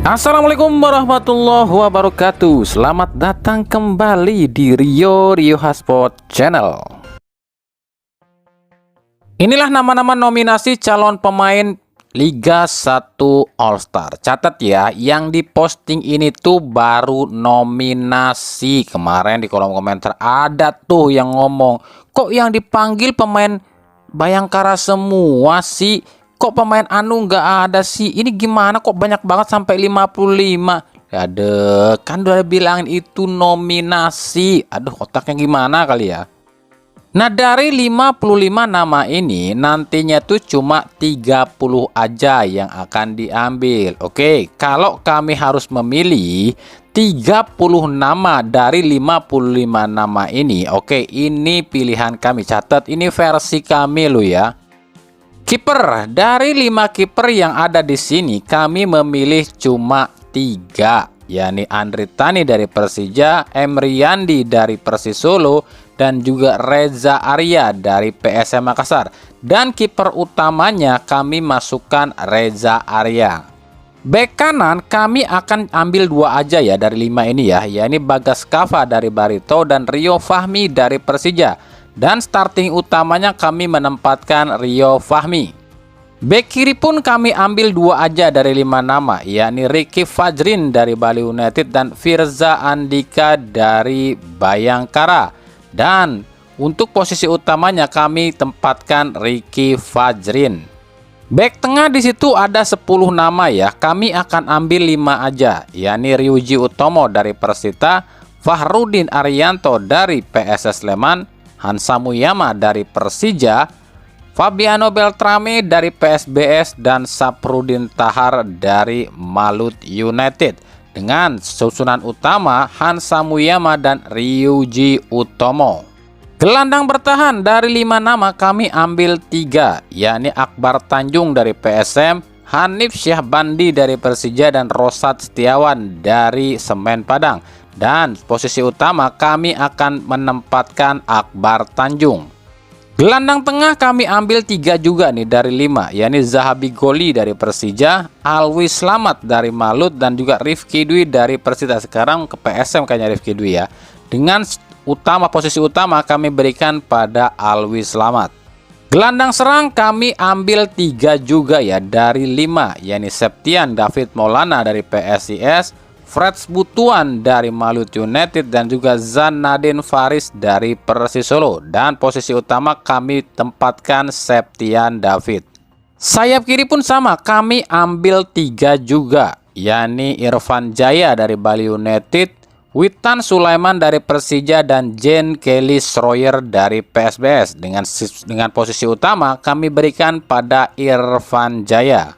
Assalamualaikum warahmatullahi wabarakatuh. Selamat datang kembali di Rio Hotspot Channel. Inilah nama-nama nominasi calon pemain Liga 1 All-Star. Catat ya, yang diposting ini tuh baru nominasi. Kemarin di kolom komentar ada tuh yang ngomong, kok yang dipanggil pemain Bayangkara semua sih? Kok pemain anu nggak ada sih? Ini gimana kok banyak banget sampai 55? Aduh, kan udah bilangin itu nominasi. Aduh, otaknya gimana kali ya? Nah, dari 55 nama ini nantinya tuh cuma 30 aja yang akan diambil. Oke, kalau kami harus memilih 30 nama dari 55 nama ini. Oke, ini pilihan kami. Catat, ini versi kami lo ya. Kiper, dari 5 kiper yang ada di sini kami memilih cuma 3, yakni Andri Tani dari Persija, Emriandi dari Persisolo, dan juga Reza Arya dari PSM Makassar. Dan kiper utamanya kami masukkan Reza Arya. Bek kanan kami akan ambil 2 aja ya dari 5 ini ya, yakni Bagas Kava dari Barito dan Rio Fahmi dari Persija. Dan starting utamanya kami menempatkan Rio Fahmi. Bek kiri pun kami ambil 2 aja dari 5 nama, yakni Ricky Fajrin dari Bali United dan Firza Andika dari Bayangkara. Dan untuk posisi utamanya kami tempatkan Ricky Fajrin. Bek tengah di situ ada 10 nama ya, kami akan ambil 5 aja, yakni Ryuji Utomo dari Persita, Fahrudin Arianto dari PSS Sleman, Hansa Muyama dari Persija, Fabiano Beltrame dari PSBS, dan Saprudin Tahar dari Malut United. Dengan susunan utama Hansa Muyama dan Ryuji Utomo. Gelandang bertahan dari 5 nama kami ambil 3, yakni Akbar Tanjung dari PSM, Hanif Syahbandi dari Persija, dan Rosat Setiawan dari Semen Padang. Dan posisi utama kami akan menempatkan Akbar Tanjung. Gelandang tengah kami ambil 3 juga nih dari 5, yakni Zahabi Goli dari Persija, Alwi Slamet dari Malut, dan juga Rifki Dwi dari Persita. Sekarang ke PSM kayaknya Rifki Dwi ya. Dengan posisi utama kami berikan pada Alwi Slamet. Gelandang serang kami ambil 3 juga ya dari 5, yakni Septian David Maulana dari PSIS, Freds Butuan dari Malut United, dan juga Zan Nadine Faris dari Persisolo. Dan posisi utama kami tempatkan Septian David. Sayap kiri pun sama, kami ambil 3 juga, yakni Irfan Jaya dari Bali United, Witan Sulaiman dari Persija, dan Jen Kelly Schroyer dari PSBS. Dengan posisi utama kami berikan pada Irfan Jaya.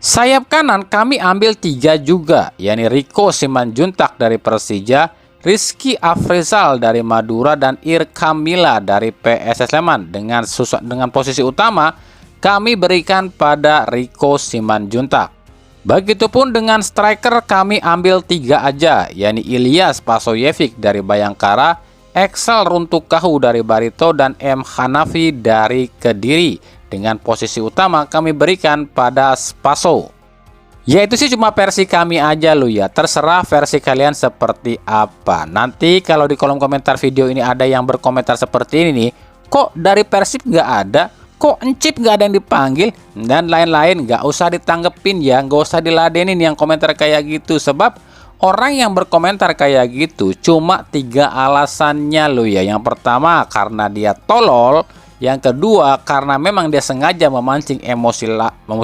Sayap kanan kami ambil 3 juga, yakni Rico Simanjuntak dari Persija, Rizky Afrizal dari Madura, dan Irkamila dari PSS Sleman. Dengan posisi utama kami berikan pada Rico Simanjuntak. Begitupun dengan striker kami ambil 3 aja, yakni Ilyas Pasoyevic dari Bayangkara, Excel Runtukahu dari Barito, dan M Hanafi dari Kediri. Dengan posisi utama kami berikan pada Spaso. Ya itu sih cuma versi kami aja lo ya. Terserah versi kalian seperti apa. Nanti kalau di kolom komentar video ini ada yang berkomentar seperti ini nih, kok dari Persib nggak ada, kok Encip nggak ada yang dipanggil, dan lain-lain, nggak usah ditanggepin ya, nggak usah diladenin yang komentar kayak gitu. Sebab orang yang berkomentar kayak gitu cuma 3 alasannya lo ya. Yang pertama karena dia tolol. Yang kedua karena memang dia sengaja memancing emosi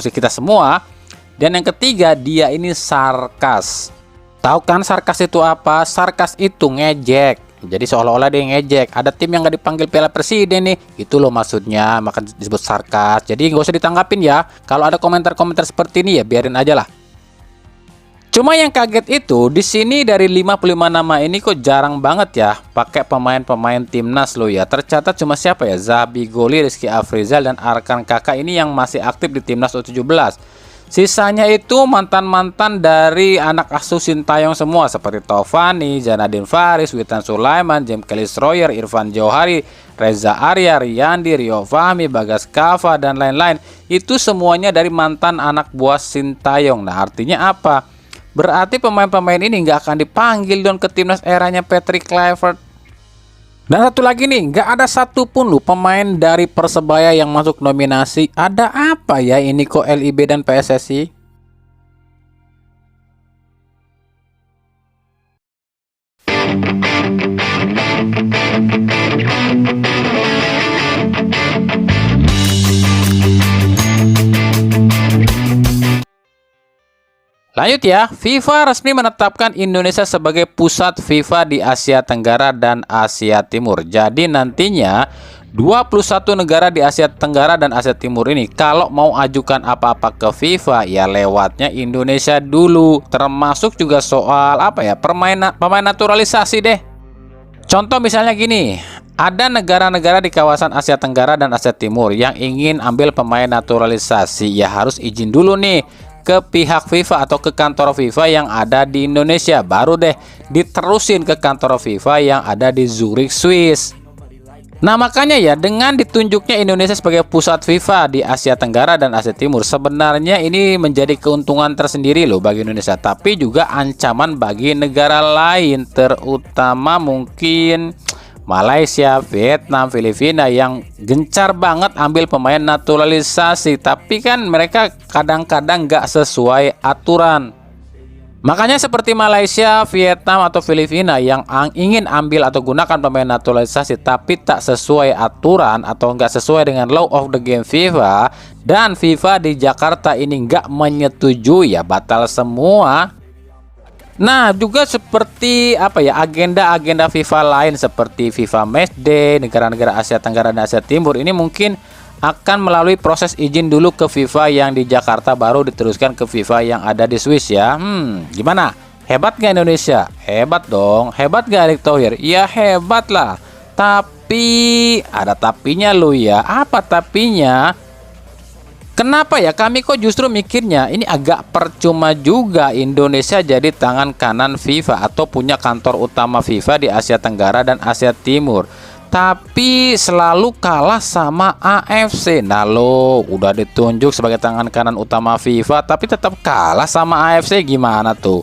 kita semua. Dan yang ketiga dia ini sarkas. Tahu kan sarkas itu apa? Sarkas itu ngejek. Jadi seolah-olah dia ngejek. Ada tim yang gak dipanggil Piala Presiden nih. Itu loh maksudnya, maka disebut sarkas. Jadi nggak usah ditanggapin ya. Kalau ada komentar-komentar seperti ini ya biarin aja lah. Cuma yang kaget itu di sini dari 55 nama ini kok jarang banget ya pakai pemain-pemain timnas lo ya. Tercatat cuma siapa ya? Zahabi Goli, Rizky Afrizal, dan Arkan Kakak ini yang masih aktif di timnas U17. Sisanya itu mantan-mantan dari anak asuh Sintayong semua seperti Tovani, Zanadin Faris, Witan Sulaiman, James Kelly-Stroyer, Irfan Johari, Reza Arya, Riyandi, Rio Fahmi, Bagas Kava, dan lain-lain. Itu semuanya dari mantan anak buah Sintayong. Nah, artinya apa? Berarti pemain-pemain ini nggak akan dipanggil don ke timnas eranya Patrick Kluivert. Dan satu lagi nih, nggak ada satupun lu pemain dari Persebaya yang masuk nominasi. Ada apa ya ini kok LIB dan PSSI? Lanjut ya, FIFA resmi menetapkan Indonesia sebagai pusat FIFA di Asia Tenggara dan Asia Timur. Jadi nantinya 21 negara di Asia Tenggara dan Asia Timur ini kalau mau ajukan apa-apa ke FIFA ya lewatnya Indonesia dulu. Termasuk juga soal apa ya, pemain naturalisasi deh. Contoh misalnya gini, ada negara-negara di kawasan Asia Tenggara dan Asia Timur yang ingin ambil pemain naturalisasi, ya harus izin dulu nih ke pihak FIFA atau ke kantor FIFA yang ada di Indonesia, baru deh diterusin ke kantor FIFA yang ada di Zurich, Swiss. Nah makanya ya, dengan ditunjuknya Indonesia sebagai pusat FIFA di Asia Tenggara dan Asia Timur, sebenarnya ini menjadi keuntungan tersendiri loh bagi Indonesia, tapi juga ancaman bagi negara lain, terutama mungkin Malaysia, Vietnam, Filipina yang gencar banget ambil pemain naturalisasi, tapi kan mereka kadang-kadang nggak sesuai aturan. Makanya seperti Malaysia, Vietnam, atau Filipina yang ingin ambil atau gunakan pemain naturalisasi tapi tak sesuai aturan atau nggak sesuai dengan law of the game FIFA, dan FIFA di Jakarta ini nggak menyetujui, ya batal semua. Nah juga seperti apa ya, agenda-agenda FIFA lain seperti FIFA Matchday, negara-negara Asia Tenggara dan Asia Timur ini mungkin akan melalui proses izin dulu ke FIFA yang di Jakarta, baru diteruskan ke FIFA yang ada di Swiss ya. Gimana? Hebat nggak Indonesia? Hebat dong. Hebat nggak Erick Thohir? Ya hebat lah. Tapi ada tapinya lo ya. Apa tapinya? Kenapa ya kami kok justru mikirnya ini agak percuma juga Indonesia jadi tangan kanan FIFA atau punya kantor utama FIFA di Asia Tenggara dan Asia Timur, tapi selalu kalah sama AFC. Nah lo udah ditunjuk sebagai tangan kanan utama FIFA tapi tetap kalah sama AFC, gimana tuh?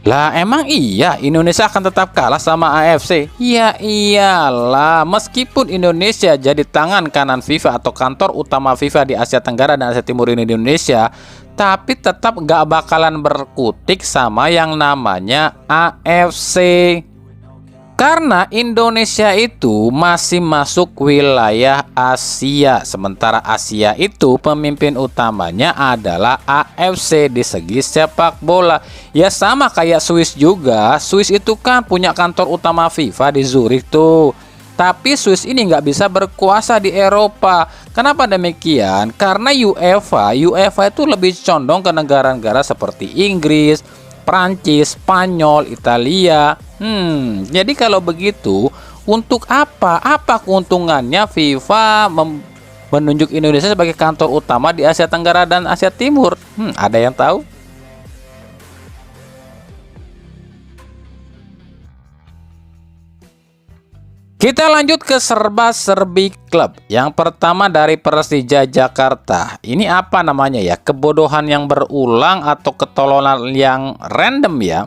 Lah emang iya Indonesia akan tetap kalah sama AFC? Ya iyalah, meskipun Indonesia jadi tangan kanan FIFA atau kantor utama FIFA di Asia Tenggara dan Asia Timur ini di Indonesia, tapi tetap gak bakalan berkutik sama yang namanya AFC. Karena Indonesia itu masih masuk wilayah Asia, sementara Asia itu pemimpin utamanya adalah AFC di segi sepak bola. Ya sama kayak Swiss juga, Swiss itu kan punya kantor utama FIFA di Zurich tuh. Tapi Swiss ini nggak bisa berkuasa di Eropa. Kenapa demikian? Karena UEFA itu lebih condong ke negara-negara seperti Inggris, Prancis, Spanyol, Italia. Jadi kalau begitu, untuk apa? Apa keuntungannya FIFA menunjuk Indonesia sebagai kantor utama di Asia Tenggara dan Asia Timur? Ada yang tahu? Kita lanjut ke serba-serbi klub. Yang pertama dari Persija Jakarta. Ini apa namanya ya? Kebodohan yang berulang atau ketololan yang random ya.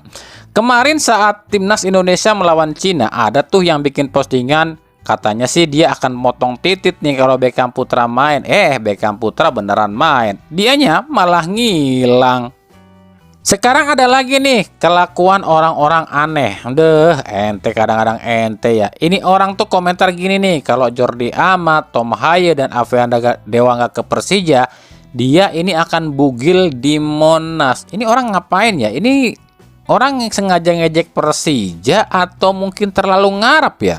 Kemarin saat timnas Indonesia melawan Cina, ada tuh yang bikin postingan, katanya sih dia akan motong titit nih kalau Beckham Putra main. Beckham Putra beneran main, dianya malah ngilang. Sekarang ada lagi nih kelakuan orang-orang aneh. Ente kadang-kadang ente ya. Ini orang tuh komentar gini nih, kalau Jordi Amat, Tom Haye, dan Afrianda Dewa nggak ke Persija, dia ini akan bugil di Monas. Ini orang ngapain ya? Ini orang yang sengaja ngejek Persija atau mungkin terlalu ngarap ya?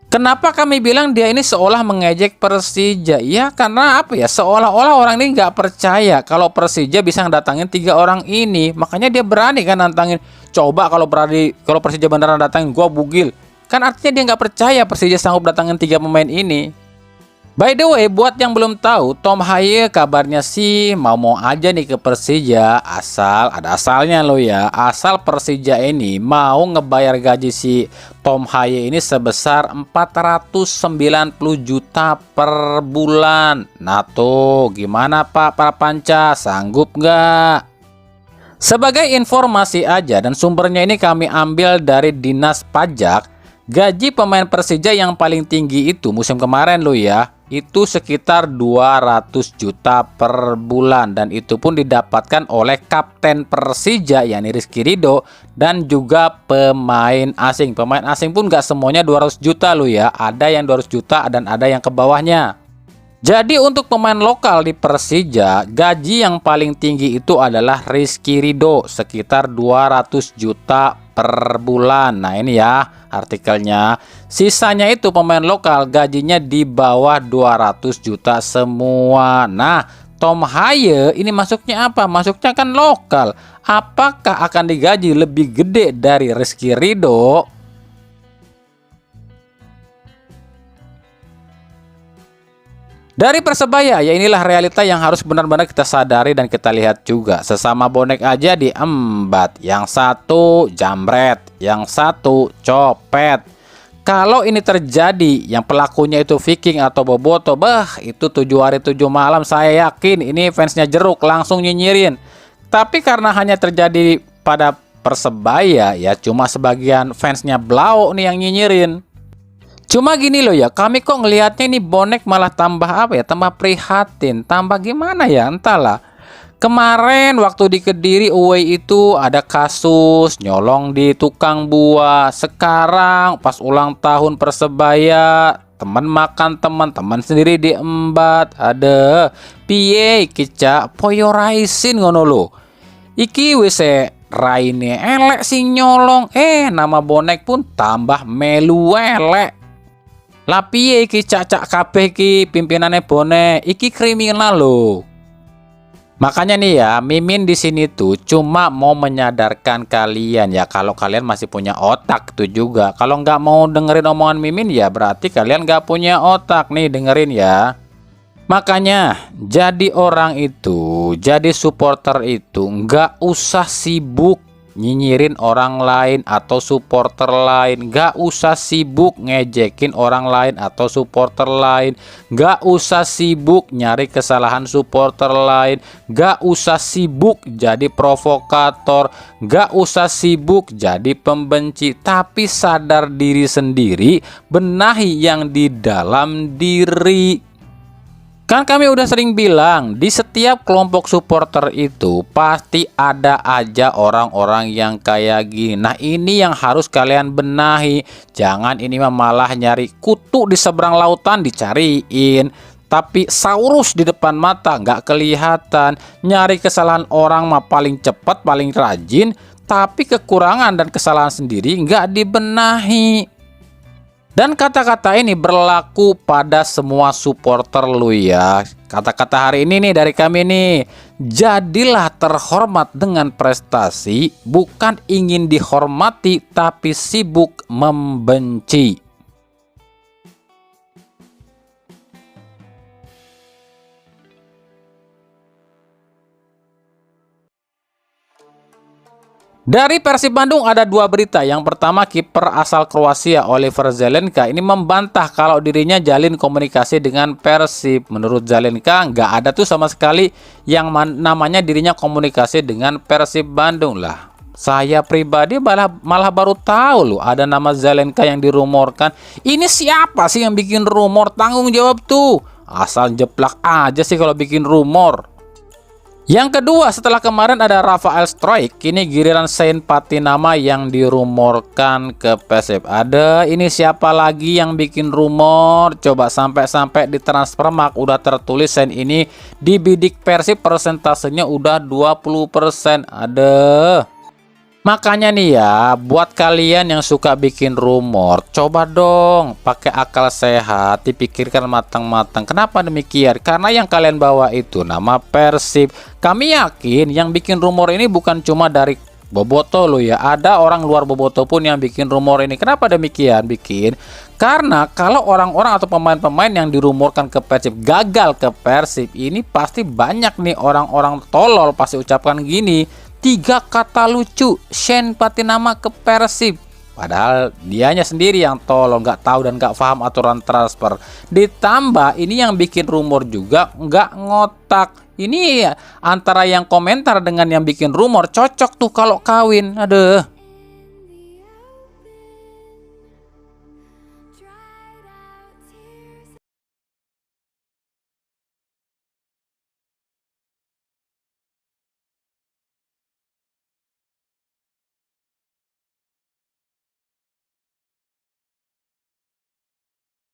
Kenapa kami bilang dia ini seolah mengejek Persija? Ya karena apa ya, seolah-olah orang ini nggak percaya kalau Persija bisa ngedatangin 3 orang ini. Makanya dia berani kan nantangin. Coba kalau Persija beneran datangin, gua bugil. Kan artinya dia nggak percaya Persija sanggup datangin 3 pemain ini. By the way, buat yang belum tahu, Tom Haye kabarnya sih mau aja nih ke Persija, asal ada asalnya loh ya. Asal Persija ini mau ngebayar gaji si Tom Haye ini sebesar 490 juta per bulan. Nah tuh, gimana Pak Prapanca, sanggup nggak? Sebagai informasi aja dan sumbernya ini kami ambil dari Dinas Pajak, gaji pemain Persija yang paling tinggi itu musim kemarin loh ya, itu sekitar 200 juta per bulan, dan itu pun didapatkan oleh kapten Persija yakni Rizky Ridho dan juga pemain asing. Pemain asing pun gak semuanya 200 juta loh ya, ada yang 200 juta dan ada yang ke bawahnya. Jadi untuk pemain lokal di Persija, gaji yang paling tinggi itu adalah Rizky Ridho sekitar 200 juta per bulan. Nah ini ya artikelnya. Sisanya itu pemain lokal gajinya di bawah 200 juta semua. Nah, Tom Haye ini masuknya apa? Masuknya kan lokal. Apakah akan digaji lebih gede dari Rizky Ridho? Dari Persebaya, ya inilah realita yang harus benar-benar kita sadari dan kita lihat juga. Sesama bonek aja diembat, yang satu jambret, yang satu copet. Kalau ini terjadi, yang pelakunya itu Viking atau Boboto, itu 7 hari 7 malam saya yakin ini fansnya jeruk langsung nyinyirin. Tapi karena hanya terjadi pada Persebaya, ya cuma sebagian fansnya Blau nih yang nyinyirin. Cuma gini loh ya, kami kok ngelihatnya ini bonek malah tambah apa ya, tambah prihatin, tambah gimana ya, entahlah. Kemarin waktu di Kediri away itu ada kasus nyolong di tukang buah. Sekarang pas ulang tahun Persebaya, teman makan teman sendiri diembat. Ada piye kica poyo raisin ngono lo. Iki wis raine elek sing nyolong, nama bonek pun tambah melu elek. Lah piye iki cacak kabeh iki pimpinane bonek, iki kriminal loh. Makanya nih ya, Mimin di sini tuh cuma mau menyadarkan kalian ya, kalau kalian masih punya otak tuh juga. Kalau nggak mau dengerin omongan Mimin ya berarti kalian nggak punya otak nih, dengerin ya. Makanya jadi orang itu, jadi supporter itu nggak usah sibuk nyinyirin orang lain atau supporter lain, gak usah sibuk ngejekin orang lain atau supporter lain, gak usah sibuk nyari kesalahan supporter lain, gak usah sibuk jadi provokator, gak usah sibuk jadi pembenci, tapi sadar diri sendiri, benahi yang di dalam diri. Kan kami udah sering bilang, di setiap kelompok supporter itu pasti ada aja orang-orang yang kayak gini. Nah ini yang harus kalian benahi. Jangan ini malah nyari kutu di seberang lautan dicariin, tapi saurus di depan mata nggak kelihatan. Nyari kesalahan orang mah paling cepat, paling rajin, tapi kekurangan dan kesalahan sendiri nggak dibenahi. Dan kata-kata ini berlaku pada semua supporter lu ya. Kata-kata hari ini nih dari kami nih, jadilah terhormat dengan prestasi, bukan ingin dihormati tapi sibuk membenci. Dari Persib Bandung ada dua berita. Yang pertama, kiper asal Kroasia Oliver Zelenka ini membantah kalau dirinya jalin komunikasi dengan Persib. Menurut Zelenka nggak ada tuh sama sekali yang namanya dirinya komunikasi dengan Persib Bandung lah. Saya pribadi malah baru tahu loh ada nama Zelenka yang dirumorkan. Ini siapa sih yang bikin rumor? Tanggung jawab tuh. Asal jeplak aja sih kalau bikin rumor. Yang kedua, setelah kemarin ada Rafael Struijk, kini giliran Saint Patinama yang dirumorkan ke Persib. Ada ini siapa lagi yang bikin rumor? Coba sampai di Transfermarkt udah tertulis Saint ini dibidik Persib persentasenya udah 20%. Ada. Makanya nih ya, buat kalian yang suka bikin rumor, coba dong pakai akal sehat, dipikirkan matang-matang. Kenapa demikian? Karena yang kalian bawa itu nama Persib. Kami yakin yang bikin rumor ini bukan cuma dari Boboto lo ya, ada orang luar Boboto pun yang bikin rumor ini. Kenapa demikian? Karena kalau orang-orang atau pemain-pemain yang dirumorkan ke Persib gagal ke Persib, ini pasti banyak nih orang-orang tolol pasti ucapkan gini, 3 kata lucu, Shane Patinama ke Persib. Padahal dianya sendiri yang tolol, nggak tahu dan nggak paham aturan transfer. Ditambah ini yang bikin rumor juga nggak ngotak. Ini antara yang komentar dengan yang bikin rumor cocok tuh kalau kawin. Aduh.